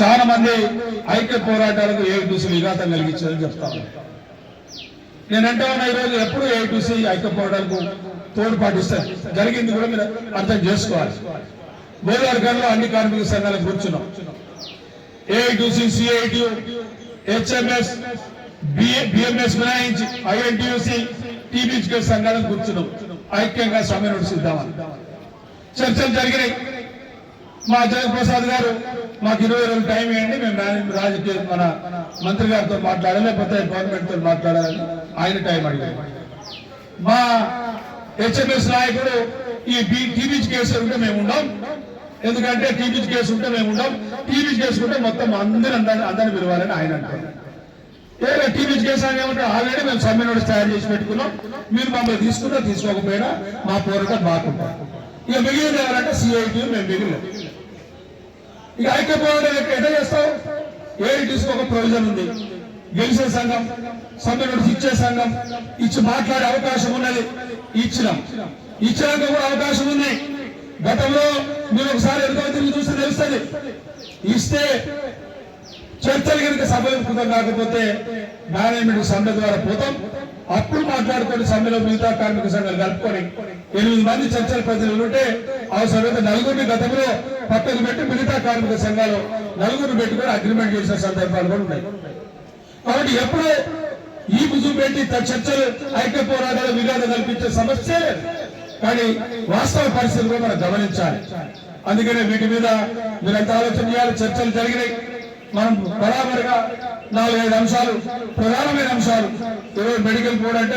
చాలా మంది ఐక్య పోరాటాలకు ఏఐటీసీ విఘాతం కలిగించారని చెప్తాను. నేనంటే ఉన్నా ఈరోజు ఎప్పుడు ఏఐటీసీ ఐక్య పోరాటాలకు తోడు పాటిస్తారు. జరిగింది కూడా మీరు అర్థం చేసుకోవాలి. గోదావరిలో అన్ని కార్మిక సంఘాలకు కూర్చున్నాం. ఏఐటీసీ, సిఐటియు, హెచ్ఎంఎస్, బిఎంఎస్ మినహాయించి ఐఎన్టీయూసీ, టీబీజీ సంఘాలను కూర్చున్నాం. ఐక్యంగా సమ్మె నడిపిద్దామని చర్చలు జరిగినాయి. మా జగప్రసాద్ గారు మాకు 20 రోజులు టైం ఇవ్వండి, మేము రాజకీయ మన మంత్రి గారితో మాట్లాడాలి, లేకపోతే గవర్నమెంట్ తో మాట్లాడాలని ఆయన టైం అడిగారు. మా హెచ్ఎంఎస్ నాయకుడు ఈ టీబీజీ కేసు ఉంటే మేము ఉండం, ఎందుకంటే టీబీజీ కేసు ఉంటే మేము ఉండం, టీబీజీ కేసు ఉంటే మొత్తం అందరిని పిలవాలని ఆయన అంటారు. ఏదో టీబీజీ కేసు అని ఏమంటారు, ఆల్రెడీ మేము సమ్మె నోటీస్ తయారు చేసి పెట్టుకున్నాం, మీరు మమ్మల్ని తీసుకున్నా తీసుకోకపోయినా మా పోరాటం బాగుంటాం. ఇక మిగిలిన ఎవరంటే సిఐటి, మేము మిగిలిన ఇక ఐక్య పోరాటం ఎట్లా చేస్తాం? ఏఐటీసీ ఒక ప్రొవిజన్ ఉంది, గెలిచే సంఘం, సమ్మె నోటీస్ ఇచ్చే సంఘం, ఇచ్చి మాట్లాడే అవకాశం ఉన్నది. ఇచ్చినాక కూడా అవకాశం ఉంది. గతంలో మీరు ఒకసారి ఎదుగు తిరిగి చూస్తే తెలుస్తుంది. ఇస్తే చర్చలు కనుక సఫలీకృతం కాకపోతే మేనేజ్మెంట్ సమ్మె ద్వారా పోతాం. అప్పుడు మాట్లాడుకొని సమ్మెలో మిగతా కార్మిక సంఘాలు కలుపుకొని 8 మంది చర్చల ప్రతినిధులు ఉంటే అవసరమైతే 4 గతంలో పక్కకు పెట్టి మిగతా కార్మిక సంఘాలు 4 పెట్టుకొని అగ్రిమెంట్ చేసిన సందర్భాలు కూడా ఉన్నాయి. కాబట్టి ఎప్పుడు ఈ భుజం పెట్టి చర్చలు ఐక్య పోరాటాల విఘాతం కల్పించే సమస్య లేదు. కానీ వాస్తవ పరిస్థితులు కూడా మనం గమనించాలి. అందుకనే వీటి మీద మీరంతా ఆలోచన చేయాలి. చర్చలు జరిగినాయి. మనం బరాబరుగా 4-5 అంశాలు, ప్రధానమైన అంశాలు. ఈరోజు మెడికల్ బోర్డు అంటే